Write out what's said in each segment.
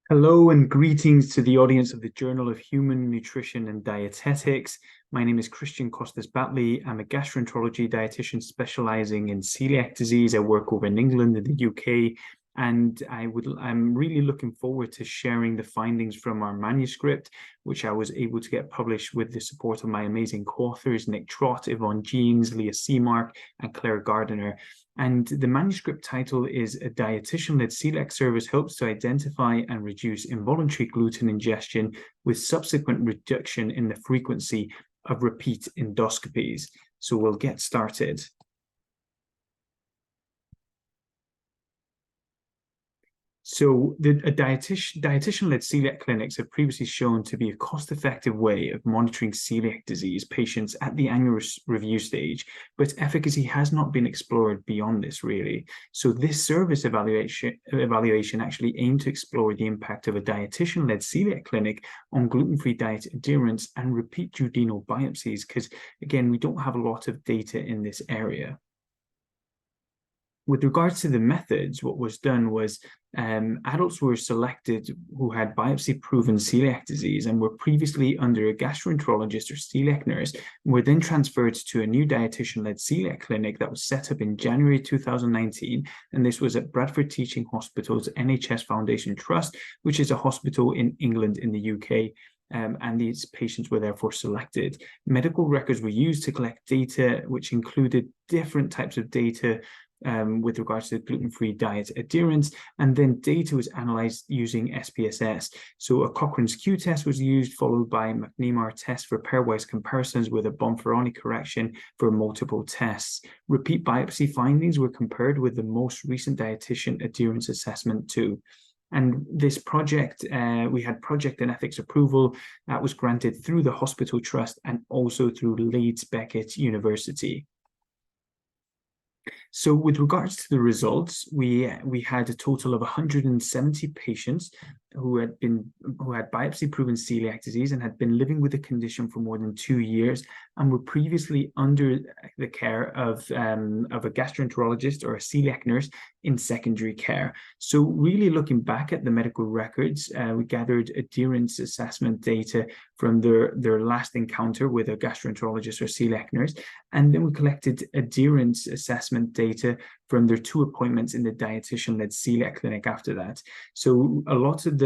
Hello and greetings to the audience of the Journal of Human Nutrition and Dietetics. My name is Cristian Costas-Batlle. I'm a gastroenterology dietitian specializing in celiac disease. I work over in England and the UK, and I'm really looking forward to sharing the findings from our manuscript, which I was able to get published with the support of my amazing co-authors, Nick Trott, Yvonne Jeans, Leah Seamark, and Claire Gardiner. And the manuscript title is "A Dietitian-led Celiac Service Helps to Identify and Reduce Involuntary Gluten Ingestion with Subsequent Reduction in the Frequency of Repeat Endoscopies." So we'll get started. So dietitian-led celiac clinics have previously shown to be a cost-effective way of monitoring celiac disease patients at the annual review stage, but efficacy has not been explored beyond this, really. So this service evaluation actually aimed to explore the impact of a dietitian-led celiac clinic on gluten-free diet adherence and repeat duodenal biopsies, because, again, we don't have a lot of data in this area. With regards to the methods, what was done was adults were selected who had biopsy-proven celiac disease and were previously under a gastroenterologist or celiac nurse, and were then transferred to a new dietitian-led celiac clinic that was set up in January 2019, and this was at Bradford Teaching Hospital's NHS Foundation Trust, which is a hospital in England in the UK. And these patients were therefore selected. Medical records were used to collect data, which included different types of data with regards to gluten-free diet adherence, and then data was analyzed using SPSS. So a Cochrane's Q test was used, followed by McNemar test for pairwise comparisons with a Bonferroni correction for multiple tests. Repeat biopsy findings were compared with the most recent dietitian adherence assessment too. And this project, we had project and ethics approval that was granted through the hospital trust and also through Leeds Beckett University. So with regards to the results, we had a total of 170 patients who had biopsy-proven celiac disease and had been living with the condition for more than 2 years and were previously under the care of a gastroenterologist or a celiac nurse in secondary care. So really looking back at the medical records, we gathered adherence assessment data from their last encounter with a gastroenterologist or celiac nurse, and then we collected adherence assessment data from their 2 appointments in the dietitian-led celiac clinic after that. So a lot of the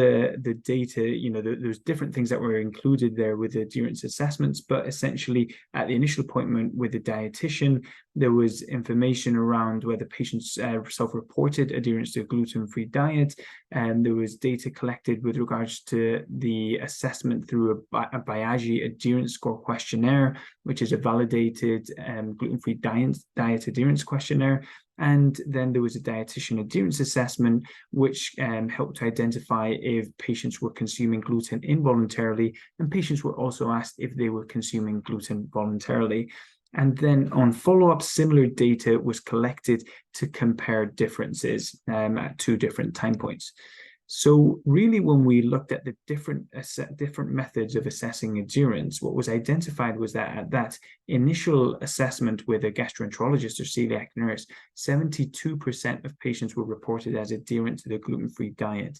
data, there's different things that were included there with the adherence assessments, but essentially at the initial appointment with the dietitian, there was information around whether patients self-reported adherence to a gluten-free diet, and there was data collected with regards to the assessment through a Biagi adherence score questionnaire, which is a validated gluten-free diet adherence questionnaire. And then there was a dietitian adherence assessment, which helped to identify if patients were consuming gluten involuntarily, and patients were also asked if they were consuming gluten voluntarily. And then on follow-up, similar data was collected to compare differences at 2 different time points. So really, when we looked at the different methods of assessing adherence, what was identified was that at that initial assessment with a gastroenterologist or celiac nurse, 72% of patients were reported as adherent to the gluten-free diet.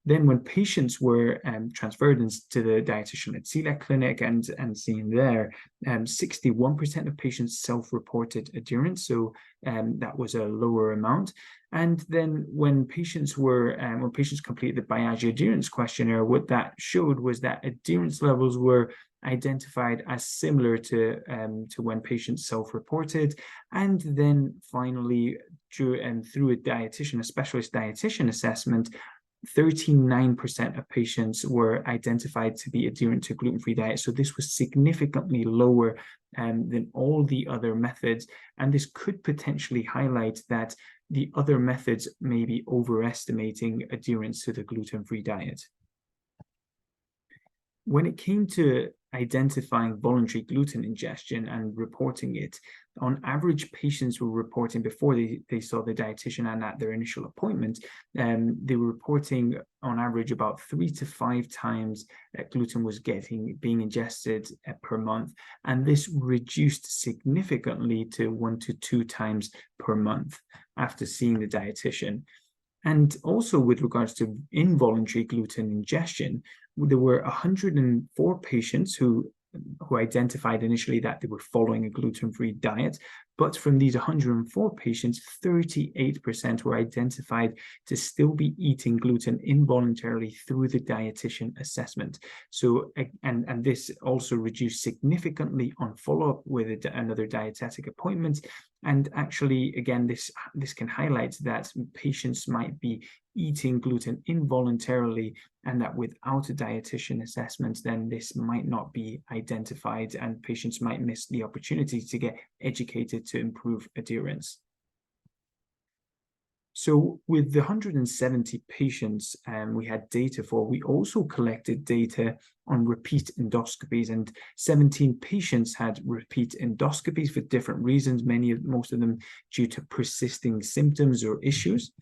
Then when patients were transferred into the dietitian-led celiac clinic and seen there, 61% of patients self-reported adherence, so that was a lower amount. And then when patients completed the Biagi adherence questionnaire, what that showed was that adherence levels were identified as similar to when patients self-reported. And then finally, through a specialist dietitian assessment, 39% of patients were identified to be adherent to gluten-free diet. So this was significantly lower than all the other methods. And this could potentially highlight that the other methods may be overestimating adherence to the gluten-free diet. When it came to identifying voluntary gluten ingestion and reporting it, on average, patients were reporting before they saw the dietitian and at their initial appointment, they were reporting on average about 3 to 5 times that gluten was being ingested per month, and this reduced significantly to 1 to 2 times per month after seeing the dietitian. And also with regards to involuntary gluten ingestion, there were 104 patients who identified initially that they were following a gluten-free diet. But from these 104 patients, 38% were identified to still be eating gluten involuntarily through the dietitian assessment. So, and this also reduced significantly on follow-up with another dietetic appointment. And actually, again, this can highlight that patients might be eating gluten involuntarily, and that without a dietitian assessment, then this might not be identified, and patients might miss the opportunity to get educated to improve adherence. So with the 170 patients we had data for, we also collected data on repeat endoscopies, and 17 patients had repeat endoscopies for different reasons, most of them due to persisting symptoms or issues.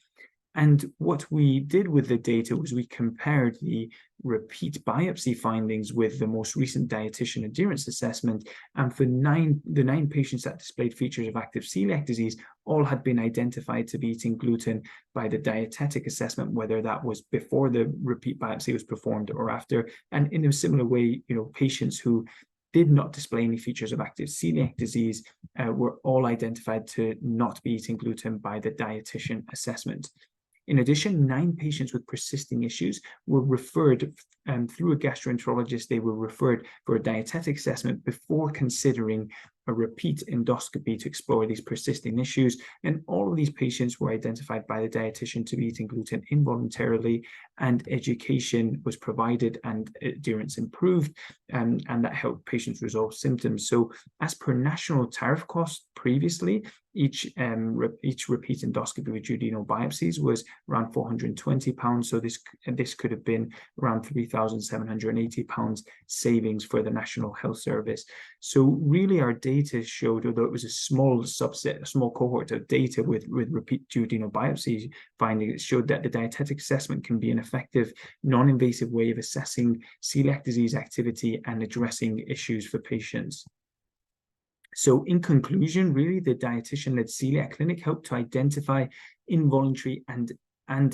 And what we did with the data was we compared the repeat biopsy findings with the most recent dietitian adherence assessment. And for the nine patients that displayed features of active celiac disease, all had been identified to be eating gluten by the dietetic assessment, whether that was before the repeat biopsy was performed or after. And in a similar way, patients who did not display any features of active celiac disease were all identified to not be eating gluten by the dietitian assessment. In addition, 9 patients with persisting issues were referred through a gastroenterologist. They were referred for a dietetic assessment before considering a repeat endoscopy to explore these persisting issues. And all of these patients were identified by the dietitian to be eating gluten involuntarily, and education was provided and adherence improved, and that helped patients resolve symptoms. So as per national tariff cost previously, each repeat endoscopy with duodenal biopsies was around £420. So this could have been around £3,780 savings for the National Health Service. So really our data showed, although it was a small subset, a small cohort of data with repeat duodenal biopsy findings, it showed that the dietetic assessment can be an effective, non-invasive way of assessing celiac disease activity and addressing issues for patients. So in conclusion, really, the dietitian-led celiac clinic helped to identify involuntary and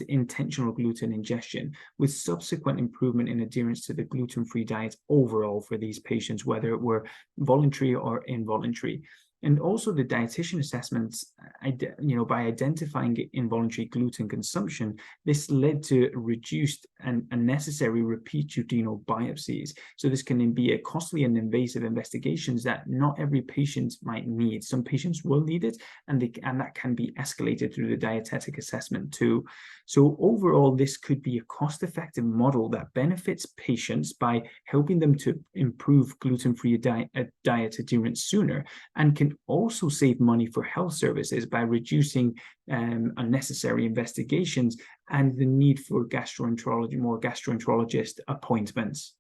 intentional gluten ingestion, with subsequent improvement in adherence to the gluten-free diet overall for these patients, whether it were voluntary or involuntary. And also the dietitian assessments, by identifying involuntary gluten consumption, this led to reduced and unnecessary repeat duodenal biopsies. So this can be a costly and invasive investigations that not every patient might need. Some patients will need it, and that can be escalated through the dietetic assessment too. So overall, this could be a cost-effective model that benefits patients by helping them to improve gluten-free diet adherence sooner, and can also save money for health services by reducing unnecessary investigations and the need for more gastroenterologist appointments.